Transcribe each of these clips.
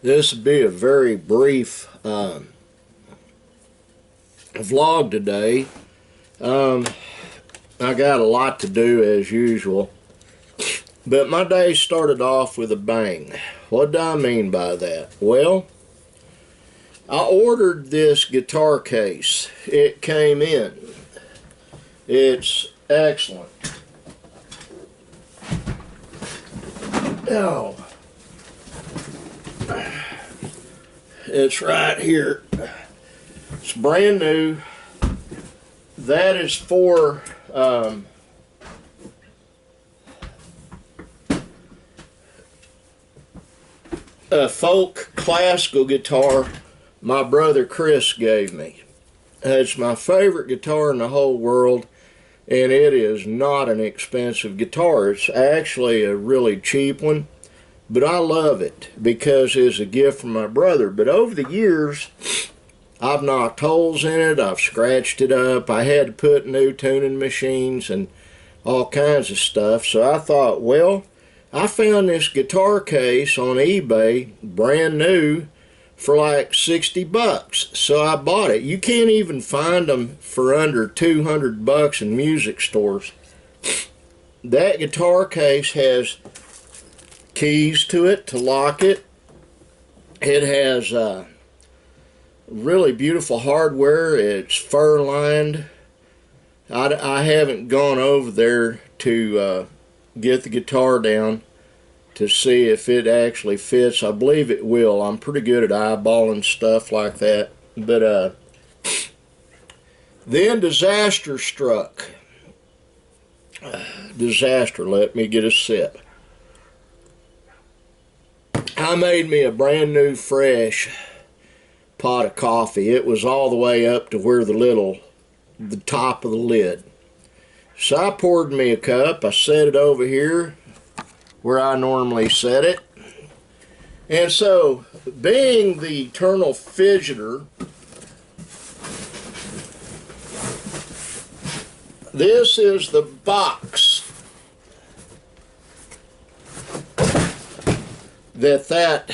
This will be a very brief vlog today. I got a lot to do as usual, but my day started off with a bang. What do I mean by that? Well, I ordered this guitar case. It came in. It's excellent. Oh, it's right here. It's brand new. That is for a folk classical guitar my brother Chris gave me. It's my favorite guitar in the whole world, and it is not an expensive guitar. It's actually a really cheap one, but I love it because it's a gift from my brother. But over the years, I've knocked holes in it, I've scratched it up, I had to put new tuning machines and all kinds of stuff. So I thought, well, I found this guitar case on eBay, brand new, for like 60 bucks. So I bought it. You can't even find them for under 200 bucks in music stores. That guitar case has keys to it to lock it. It has really beautiful hardware. It's fur lined. I haven't gone over there to get the guitar down to see if it actually fits. I believe it will. I'm pretty good at eyeballing stuff like that. But then disaster struck. Disaster. Let me get a sip. I made me a brand new fresh pot of coffee. It was all the way up to where the top of the lid. So I poured me a cup. I set it over here where I normally set it. And so, being the eternal fidgeter, this is the box that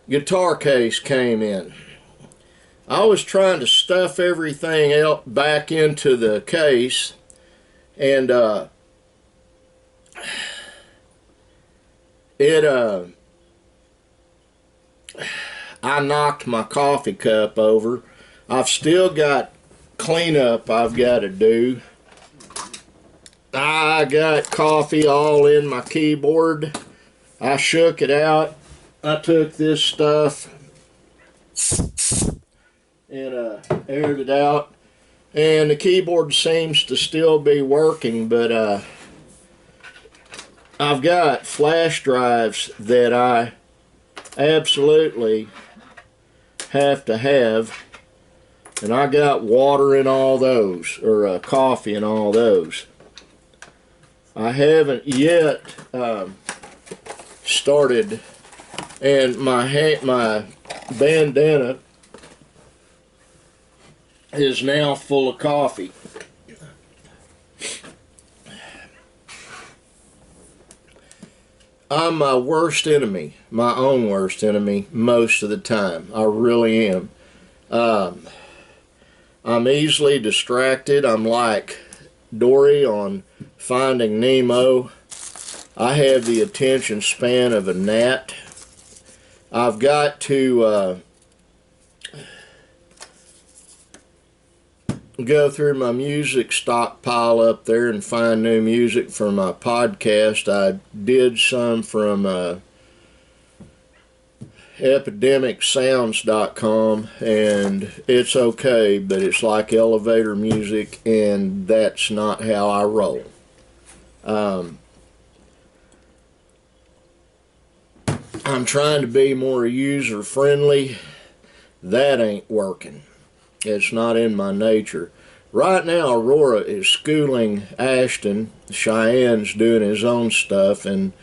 guitar case came in. I was trying to stuff everything else back into the case, and I knocked my coffee cup over. I've still got cleanup I've got to do. I got coffee all in my keyboard. I shook it out. I took this stuff and aired it out, and the keyboard seems to still be working, but I've got flash drives that I absolutely have to have, and I got water in all those, or coffee in all those. I haven't yet started, and my bandana is now full of coffee. I'm my worst enemy, my own worst enemy, most of the time. I really am. I'm easily distracted. I'm like Dory on Finding Nemo. I have the attention span of a gnat. I've got to go through my music stockpile up there and find new music for my podcast. I did some from epidemicsounds.com, and it's okay, but it's like elevator music, and that's not how I roll. I'm trying to be more user friendly. That ain't working. It's not in my nature. Right now, Aurora is schooling Ashton. Cheyenne's doing his own stuff, and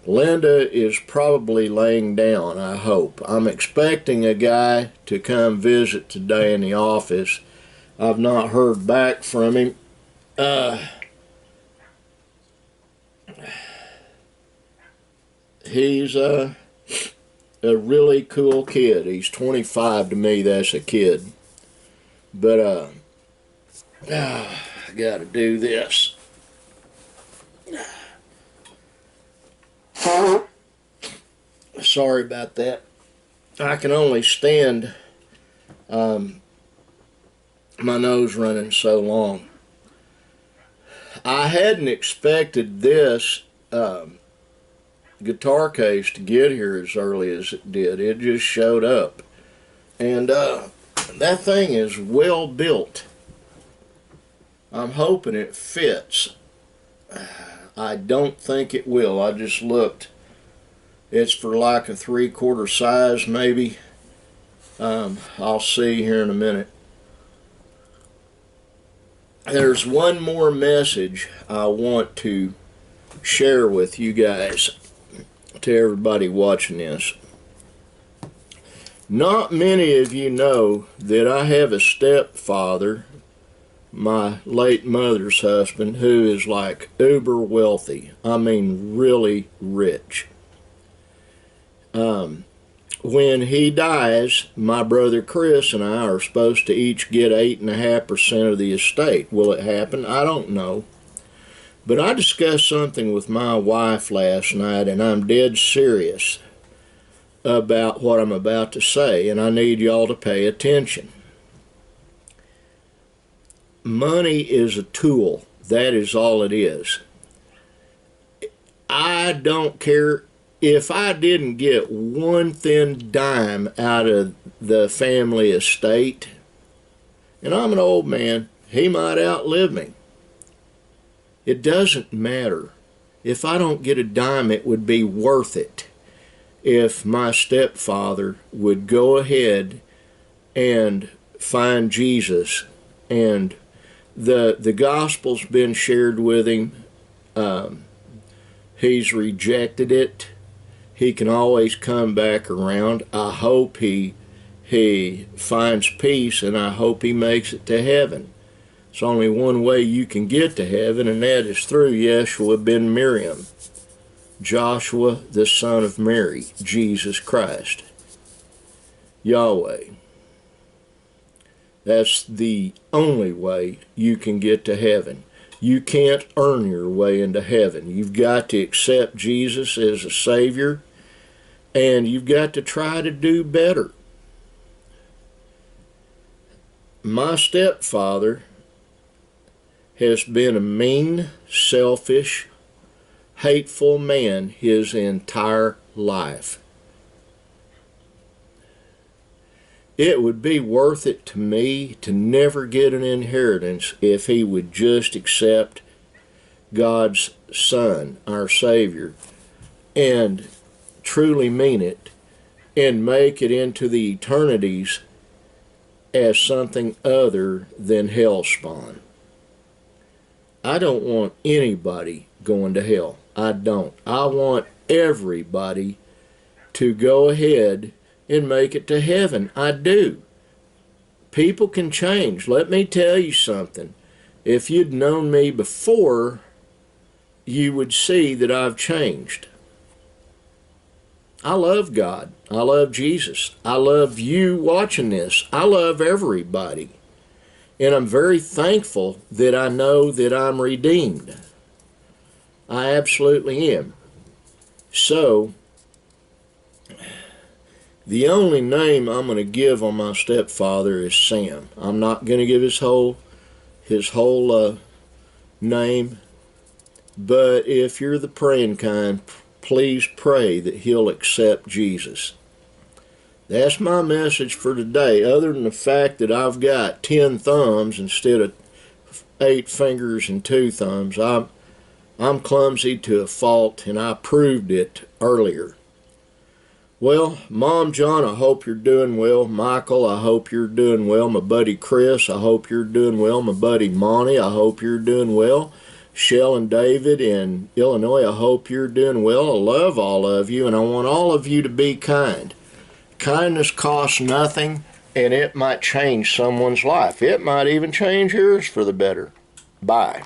Linda is probably laying down, I hope. I'm expecting a guy to come visit today in the office. I've not heard back from him. He's a really cool kid. He's 25 to me. That's a kid. But I gotta do this. Sorry about that. I can only stand my nose running so long. I hadn't expected this guitar case to get here as early as it did. It just showed up. And that thing is well built. I'm hoping it fits. I don't think it will. I just looked. It's for like a 3/4 size maybe. I'll see here in a minute. There's one more message I want to share with you guys, to everybody watching this. Not many of you know that I have a stepfather, my late mother's husband, who is like uber wealthy. I mean really rich. When he dies, my brother Chris and I are supposed to each get 8.5% of the estate. Will it happen? I don't know. But I discussed something with my wife last night, and I'm dead serious about what I'm about to say, and I need y'all to pay attention. Money is a tool. That is all it is. I don't care if I didn't get one thin dime out of the family estate, and I'm an old man, he might outlive me. It doesn't matter. If I don't get a dime, it would be worth it if my stepfather would go ahead and find Jesus, and the gospel's been shared with him. He's rejected it. He can always come back around. I hope he finds peace, and I hope he makes it to heaven. There's only one way you can get to heaven, and that is through Yeshua ben Miriam, Joshua the son of Mary, Jesus Christ, Yahweh. That's the only way you can get to heaven. You can't earn your way into heaven. You've got to accept Jesus as a Savior, and you've got to try to do better. My stepfather has been a mean, selfish, hateful man his entire life. It would be worth it to me to never get an inheritance if he would just accept God's Son, our Savior, and truly mean it, and make it into the eternities as something other than hell spawn. I don't want anybody going to hell. I don't. I want everybody to go ahead and make it to heaven. I do. People can change. Let me tell you something. If you'd known me before, you would see that I've changed. I love God. I love Jesus. I love you watching this. I love everybody. And I'm very thankful that I know that I'm redeemed. I absolutely am. So, the only name I'm going to give on my stepfather is Sam. I'm not going to give his whole name. But if you're the praying kind, please pray that he'll accept Jesus. That's my message for today, other than the fact that I've got 10 thumbs instead of 8 fingers and 2 thumbs. I'm clumsy to a fault, and I proved it earlier. Well, Mom John, I hope you're doing well. Michael, I hope you're doing well. My buddy Chris, I hope you're doing well. My buddy Monty, I hope you're doing well. Shell and David in Illinois, I hope you're doing well. I love all of you, and I want all of you to be kind. Kindness costs nothing, and it might change someone's life. It might even change yours for the better. Bye.